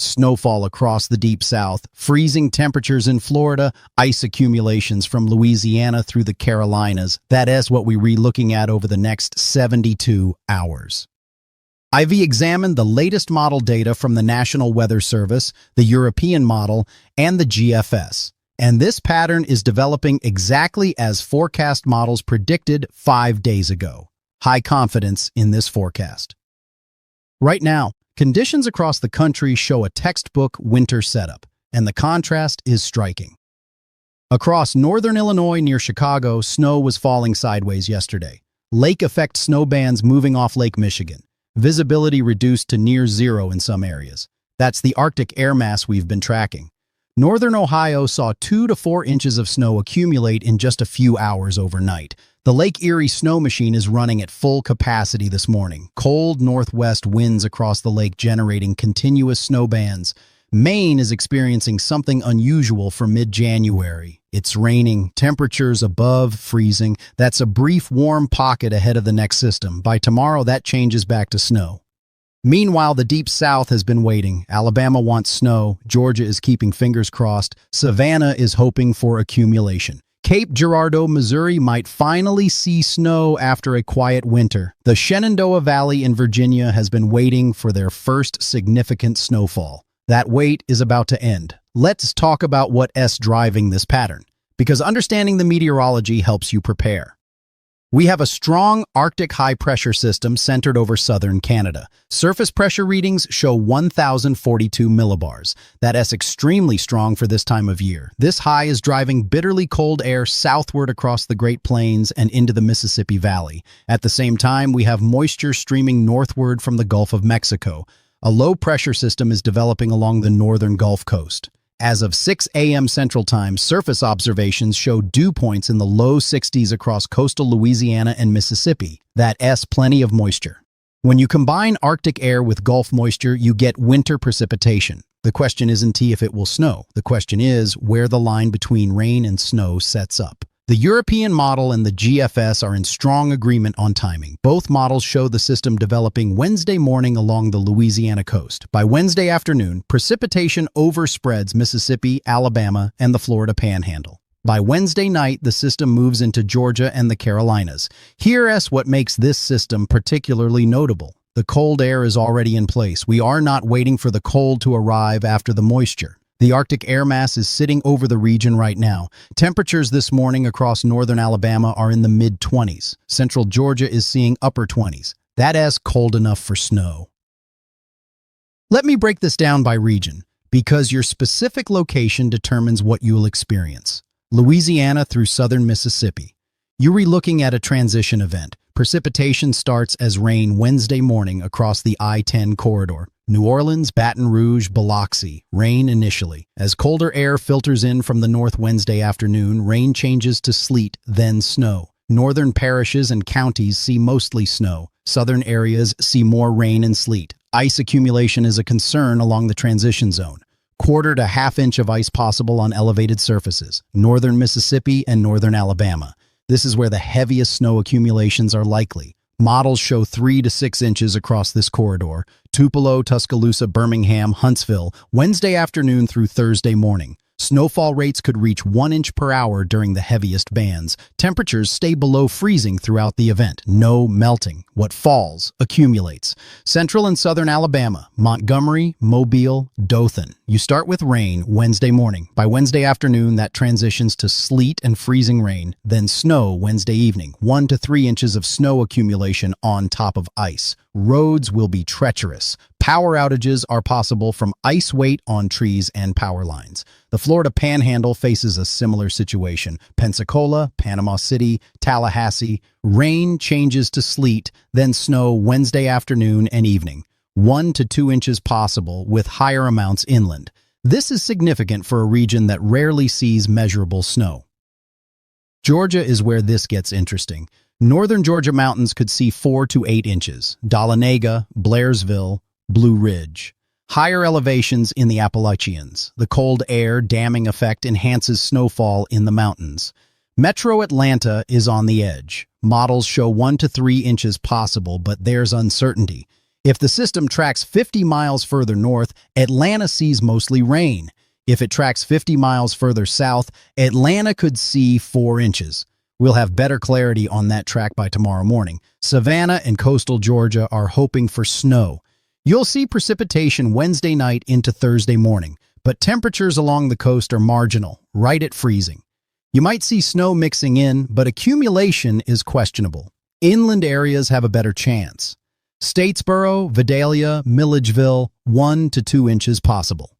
snowfall across the deep south, freezing temperatures in Florida, ice accumulations from Louisiana through the Carolinas. That is what we're looking at over the next 72 hours. I've examined the latest model data from the National Weather Service, the European model, and the GFS. And this pattern is developing exactly as forecast models predicted 5 days ago. High confidence in this forecast. Right now, conditions across the country show a textbook winter setup, and the contrast is striking. Across northern Illinois near Chicago, snow was falling sideways yesterday. Lake effect snow bands moving off Lake Michigan. Visibility reduced to near zero in some areas. That's the Arctic air mass we've been tracking. Northern Ohio saw 2 to 4 inches of snow accumulate in just a few hours overnight. The Lake Erie snow machine is running at full capacity this morning. Cold northwest winds across the lake generating continuous snow bands. Maine is experiencing something unusual for mid-January. It's raining, temperatures above freezing. That's a brief warm pocket ahead of the next system. By tomorrow, that changes back to snow. Meanwhile, the Deep South has been waiting. Alabama wants snow. Georgia is keeping fingers crossed. Savannah is hoping for accumulation. Cape Girardeau, Missouri might finally see snow after a quiet winter. The Shenandoah Valley in Virginia has been waiting for their first significant snowfall. That wait is about to end. Let's talk about what's driving this pattern, because understanding the meteorology helps you prepare. We have a strong Arctic high-pressure system centered over southern Canada. Surface pressure readings show 1,042 millibars. That's extremely strong for this time of year. This high is driving bitterly cold air southward across the Great Plains and into the Mississippi Valley. At the same time, we have moisture streaming northward from the Gulf of Mexico. A low-pressure system is developing along the northern Gulf Coast. As of 6 a.m. Central Time, surface observations show dew points in the low 60s across coastal Louisiana and Mississippi. That's plenty of moisture. When you combine Arctic air with Gulf moisture, you get winter precipitation. The question isn't if it will snow. The question is where the line between rain and snow sets up. The European model and the GFS are in strong agreement on timing. Both models show the system developing Wednesday morning along the Louisiana coast. By Wednesday afternoon, precipitation overspreads Mississippi, Alabama, and the Florida Panhandle. By Wednesday night, the system moves into Georgia and the Carolinas. Here's what makes this system particularly notable. The cold air is already in place. We are not waiting for the cold to arrive after the moisture. The Arctic air mass is sitting over the region right now. Temperatures this morning across northern Alabama are in the mid-20s. Central Georgia is seeing upper 20s. That's cold enough for snow. Let me break this down by region, because your specific location determines what you'll experience. Louisiana through southern Mississippi. You're looking at a transition event. Precipitation starts as rain Wednesday morning across the I-10 corridor. New Orleans, Baton Rouge, Biloxi, rain initially. As colder air filters in from the north Wednesday afternoon, rain changes to sleet, then snow. Northern parishes and counties see mostly snow. Southern areas see more rain and sleet. Ice accumulation is a concern along the transition zone. Quarter to half inch of ice possible on elevated surfaces. Northern Mississippi and northern Alabama. This is where the heaviest snow accumulations are likely. Models show 3 to 6 inches across this corridor. Tupelo, Tuscaloosa, Birmingham, Huntsville, Wednesday afternoon through Thursday morning. Snowfall rates could reach 1 inch per hour during the heaviest bands. Temperatures stay below freezing throughout the event. No melting. What falls accumulates. Central and southern Alabama, Montgomery, Mobile, Dothan. You start with rain Wednesday morning. By Wednesday afternoon, that transitions to sleet and freezing rain, then snow Wednesday evening. 1 to 3 inches of snow accumulation on top of ice. Roads will be treacherous. Power outages are possible from ice weight on trees and power lines. The Florida Panhandle faces a similar situation. Pensacola, Panama City, Tallahassee. Rain changes to sleet, then snow Wednesday afternoon and evening. 1 to 2 inches possible, with higher amounts inland. This is significant for a region that rarely sees measurable snow. Georgia is where this gets interesting. Northern Georgia mountains could see 4 to 8 inches. Dahlonega, Blairsville, Blue Ridge. Higher elevations in the Appalachians. The cold air damming effect enhances snowfall in the mountains. Metro Atlanta is on the edge. Models show 1 to 3 inches possible, but there's uncertainty. If the system tracks 50 miles further north, Atlanta sees mostly rain. If it tracks 50 miles further south, Atlanta could see 4 inches. We'll have better clarity on that track by tomorrow morning. Savannah and coastal Georgia are hoping for snow. You'll see precipitation Wednesday night into Thursday morning, but temperatures along the coast are marginal, right at freezing. You might see snow mixing in, but accumulation is questionable. Inland areas have a better chance. Statesboro, Vidalia, Milledgeville, 1 to 2 inches possible.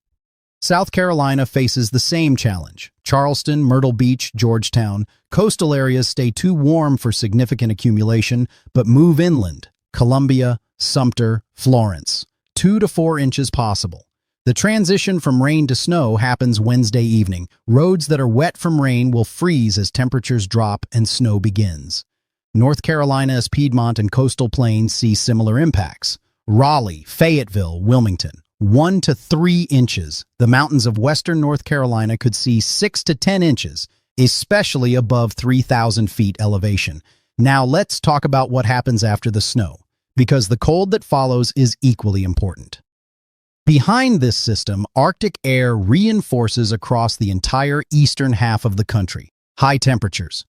South Carolina faces the same challenge. Charleston, Myrtle Beach, Georgetown, coastal areas stay too warm for significant accumulation, but move inland. Columbia, Sumter, Florence, 2 to 4 inches possible. The transition from rain to snow happens Wednesday evening. Roads that are wet from rain will freeze as temperatures drop and snow begins. North Carolina's Piedmont and coastal plains see similar impacts. Raleigh, Fayetteville, Wilmington, 1 to 3 inches. The mountains of western North Carolina could see 6 to 10 inches, especially above 3,000 feet elevation. Now let's talk about what happens after the snow, because the cold that follows is equally important. Behind this system, Arctic air reinforces across the entire eastern half of the country. High temperatures.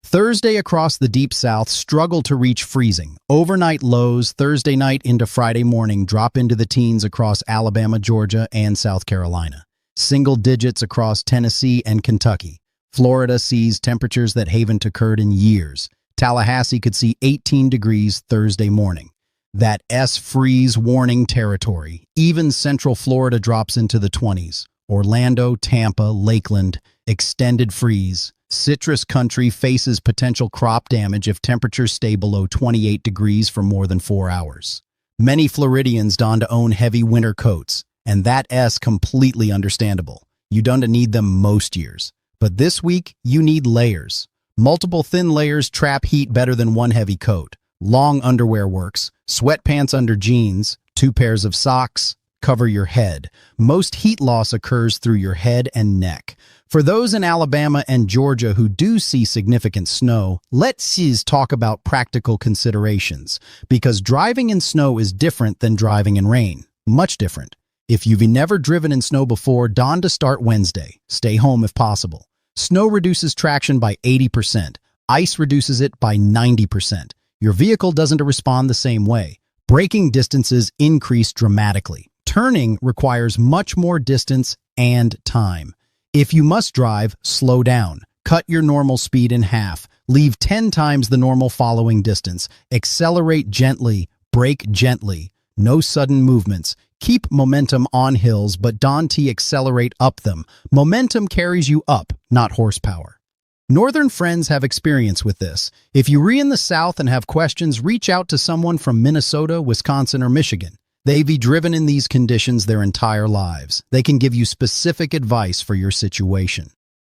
Thursday across the Deep South struggle to reach freezing. Overnight lows Thursday night into Friday morning drop into the teens across Alabama, Georgia, and South Carolina. Single digits across Tennessee and Kentucky. Florida sees temperatures that haven't occurred in years. Tallahassee could see 18 degrees Thursday morning. That freeze warning territory. Even Central Florida drops into the 20s. Orlando, Tampa, Lakeland, extended freeze. Citrus country faces potential crop damage if temperatures stay below 28 degrees for more than 4 hours. Many Floridians don to own heavy winter coats, and that's completely understandable. You don't need them most years. But this week, you need layers. Multiple thin layers trap heat better than one heavy coat. Long underwear works. Sweatpants under jeans, 2 pairs of socks. Cover your head. Most heat loss occurs through your head and neck. For those in Alabama and Georgia who do see significant snow, let's talk about practical considerations, because driving in snow is different than driving in rain. Much different. If you've never driven in snow before, don to start Wednesday. Stay home if possible. Snow reduces traction by 80%. Ice reduces it by 90%. Your vehicle doesn't respond the same way. Braking distances increase dramatically. Turning requires much more distance and time. If you must drive, slow down. Cut your normal speed in half. Leave 10 times the normal following distance. Accelerate gently. Brake gently. No sudden movements. Keep momentum on hills, but don't accelerate up them. Momentum carries you up, not horsepower. Northern friends have experience with this. If you're in the South and have questions, reach out to someone from Minnesota, Wisconsin, or Michigan. They've driven in these conditions their entire lives. They can give you specific advice for your situation.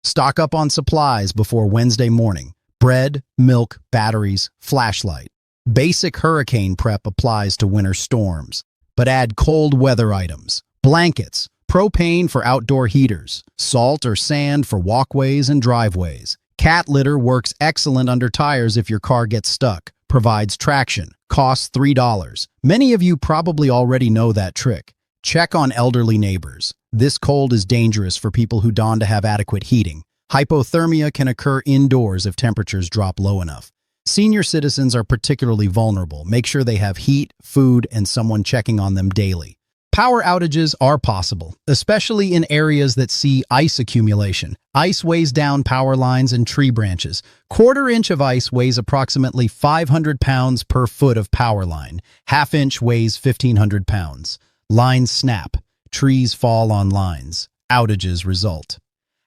Stock up on supplies before Wednesday morning. Bread, milk, batteries, flashlight. Basic hurricane prep applies to winter storms, but add cold weather items, blankets, propane for outdoor heaters, salt or sand for walkways and driveways. Cat litter works excellent under tires if your car gets stuck. Provides traction. Costs $3. Many of you probably already know that trick. Check on elderly neighbors. This cold is dangerous for people who don to have adequate heating. Hypothermia can occur indoors if temperatures drop low enough. Senior citizens are particularly vulnerable. Make sure they have heat, food, and someone checking on them daily. Power outages are possible, especially in areas that see ice accumulation. Ice weighs down power lines and tree branches. Quarter inch of ice weighs approximately 500 pounds per foot of power line. Half inch weighs 1,500 pounds. Lines snap. Trees fall on lines. Outages result.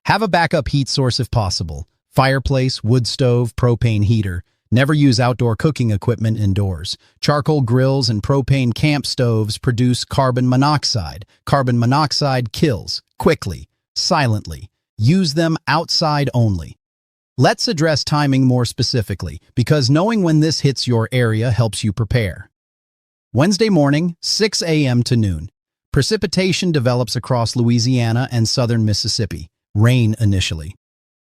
Have a backup heat source if possible. Fireplace, wood stove, propane heater. Never use outdoor cooking equipment indoors. Charcoal grills and propane camp stoves produce carbon monoxide. Carbon monoxide kills, quickly, silently. Use them outside only. Let's address timing more specifically, because knowing when this hits your area helps you prepare. Wednesday morning, 6 a.m. to noon. Precipitation develops across Louisiana and southern Mississippi. Rain initially.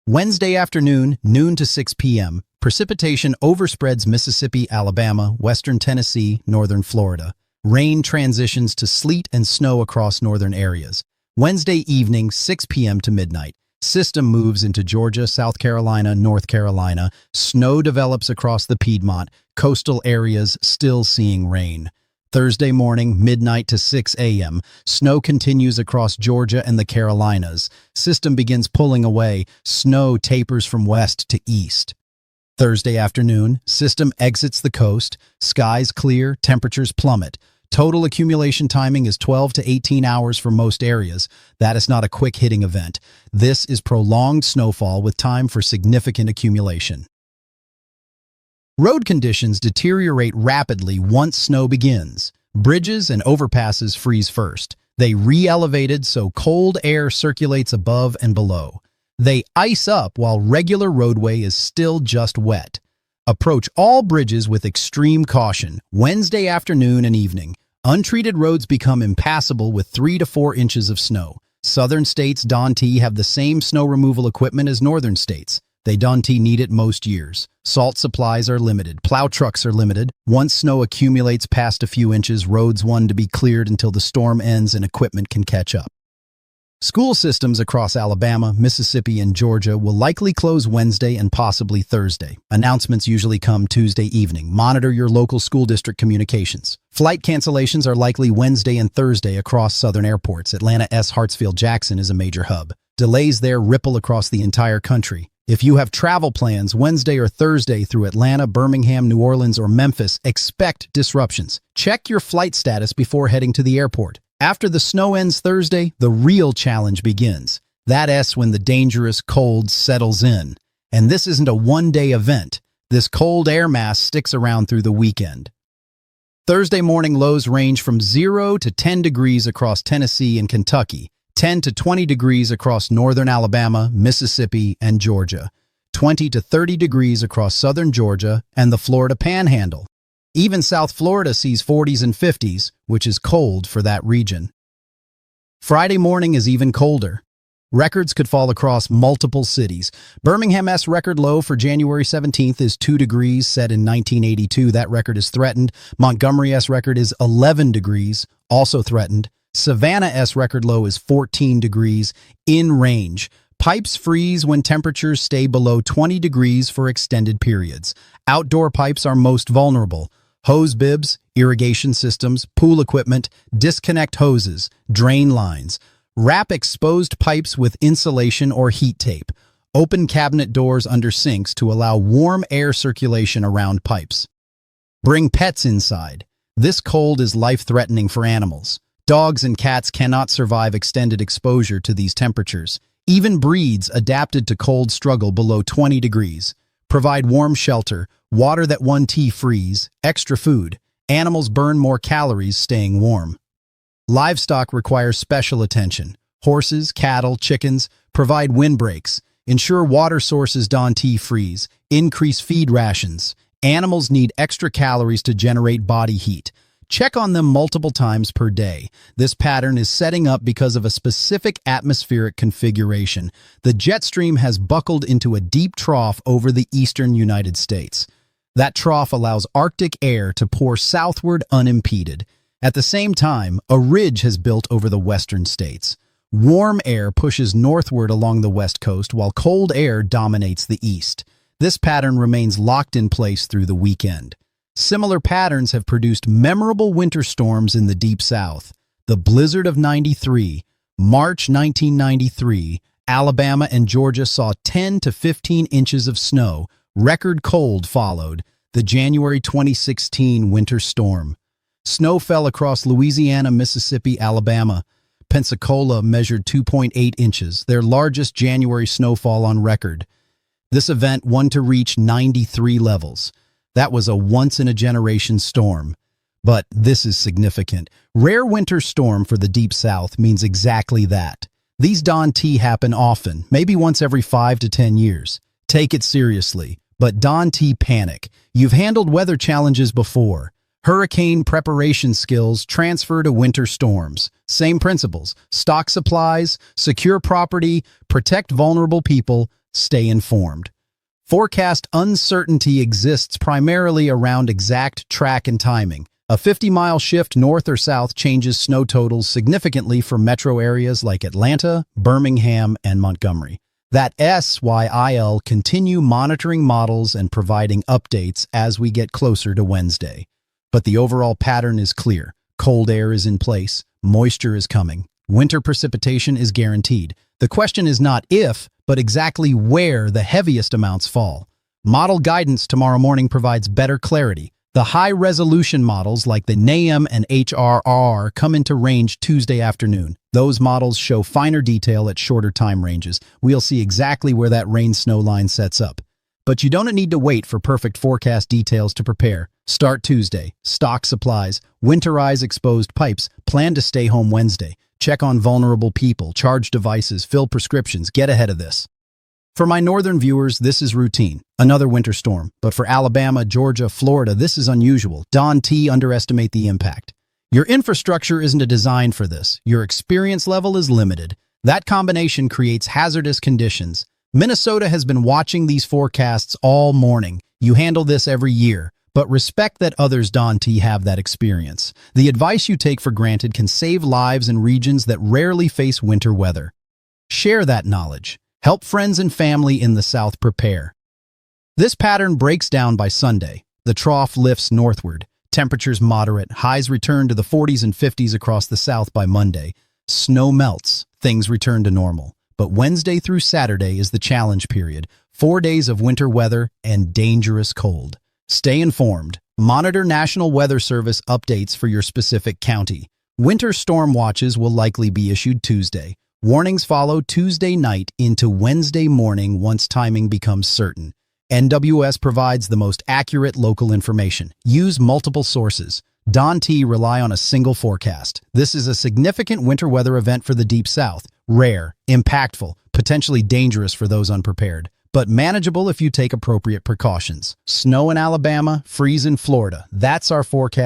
Wednesday afternoon, noon to 6 p.m., precipitation overspreads Mississippi, Alabama, western Tennessee, northern Florida. Rain transitions to sleet and snow across northern areas. Wednesday evening, 6 p.m. to midnight. System moves into Georgia, South Carolina, North Carolina. Snow develops across the Piedmont. Coastal areas still seeing rain. Thursday morning, midnight to 6 a.m. Snow continues across Georgia and the Carolinas. System begins pulling away. Snow tapers from west to east. Thursday afternoon, system exits the coast. Skies clear, temperatures plummet. Total accumulation timing is 12 to 18 hours for most areas. That is not a quick hitting event. This is prolonged snowfall with time for significant accumulation. Road conditions deteriorate rapidly once snow begins. Bridges and overpasses freeze first. They re-elevated so cold air circulates above and below. They ice up while regular roadway is still just wet. Approach all bridges with extreme caution, Wednesday afternoon and evening. Untreated roads become impassable with 3 to 4 inches of snow. Southern states don't have the same snow removal equipment as northern states. They don't need it most years. Salt supplies are limited. Plow trucks are limited. Once snow accumulates past a few inches, roads want to be cleared until the storm ends and equipment can catch up. School systems across Alabama, Mississippi, and Georgia will likely close Wednesday and possibly Thursday. Announcements usually come Tuesday evening. Monitor your local school district communications. Flight cancellations are likely Wednesday and Thursday across southern airports. Atlanta's Hartsfield-Jackson is a major hub. Delays there ripple across the entire country. If you have travel plans Wednesday or Thursday through Atlanta, Birmingham, New Orleans, or Memphis, expect disruptions. Check your flight status before heading to the airport. After the snow ends Thursday, the real challenge begins. That's when the dangerous cold settles in. And this isn't a one-day event. This cold air mass sticks around through the weekend. Thursday morning lows range from 0 to 10 degrees across Tennessee and Kentucky, 10 to 20 degrees across northern Alabama, Mississippi, and Georgia, 20 to 30 degrees across southern Georgia and the Florida Panhandle. Even South Florida sees 40s and 50s, which is cold for that region. Friday morning is even colder. Records could fall across multiple cities. Birmingham's record low for January 17th is 2 degrees, set in 1982. That record is threatened. Montgomery's record is 11 degrees, also threatened. Savannah's record low is 14 degrees, in range. Pipes freeze when temperatures stay below 20 degrees for extended periods. Outdoor pipes are most vulnerable. Hose bibs, irrigation systems, pool equipment, disconnect hoses, drain lines. Wrap exposed pipes with insulation or heat tape. Open cabinet doors under sinks to allow warm air circulation around pipes. Bring pets inside. This cold is life-threatening for animals. Dogs and cats cannot survive extended exposure to these temperatures. Even breeds adapted to cold struggle below 20 degrees. Provide warm shelter, water that won't freeze, extra food. Animals burn more calories staying warm. Livestock requires special attention. Horses, cattle, chickens, provide windbreaks. Ensure water sources don't freeze. Increase feed rations. Animals need extra calories to generate body heat. Check on them multiple times per day. This pattern is setting up because of a specific atmospheric configuration. The jet stream has buckled into a deep trough over the eastern United States. That trough allows Arctic air to pour southward unimpeded. At the same time, a ridge has built over the western states. Warm air pushes northward along the west coast while cold air dominates the east. This pattern remains locked in place through the weekend. Similar patterns have produced memorable winter storms in the Deep South. The blizzard of '93, March 1993, Alabama and Georgia saw 10 to 15 inches of snow. Record cold followed. The January 2016 winter storm. Snow fell across Louisiana, Mississippi, Alabama. Pensacola measured 2.8 inches, their largest January snowfall on record. This event won to reach 93 levels. That was a once-in-a-generation storm. But this is significant. Rare winter storm for the Deep South means exactly that. These don't happen often, maybe once every 5 to 10 years. Take it seriously, but don't panic. You've handled weather challenges before. Hurricane preparation skills transfer to winter storms. Same principles. Stock supplies, secure property, protect vulnerable people, stay informed. Forecast uncertainty exists primarily around exact track and timing. A 50-mile shift north or south changes snow totals significantly for metro areas like Atlanta, Birmingham, and Montgomery. That SYIL continue monitoring models and providing updates as we get closer to Wednesday. But the overall pattern is clear. Cold air is in place, moisture is coming, winter precipitation is guaranteed. The question is not if, but exactly where the heaviest amounts fall. Model guidance tomorrow morning provides better clarity. The high-resolution models like the NAM and HRR come into range Tuesday afternoon. Those models show finer detail at shorter time ranges. We'll see exactly where that rain-snow line sets up. But you don't need to wait for perfect forecast details to prepare. Start Tuesday. Stock supplies. Winterize exposed pipes. Plan to stay home Wednesday. Check on vulnerable people. Charge devices. Fill prescriptions. Get ahead of this. For my northern viewers, this is routine. Another winter storm. But for Alabama, Georgia, Florida, this is unusual. Don't underestimate the impact. Your infrastructure isn't designed for this. Your experience level is limited. That combination creates hazardous conditions. Minnesota has been watching these forecasts all morning. You handle this every year, but respect that others don't have that experience. The advice you take for granted can save lives in regions that rarely face winter weather. Share that knowledge. Help friends and family in the South prepare. This pattern breaks down by Sunday. The trough lifts northward. Temperatures moderate. Highs return to the 40s and 50s across the South by Monday. Snow melts. Things return to normal. But Wednesday through Saturday is the challenge period. 4 days of winter weather and dangerous cold. Stay informed. Monitor National Weather Service updates for your specific county. Winter storm watches will likely be issued Tuesday. Warnings follow Tuesday night into Wednesday morning once timing becomes certain. NWS provides the most accurate local information. Use multiple sources. Don't rely on a single forecast. This is a significant winter weather event for the Deep South. Rare, impactful, potentially dangerous for those unprepared, but manageable if you take appropriate precautions. Snow in Alabama, freeze in Florida. That's our forecast.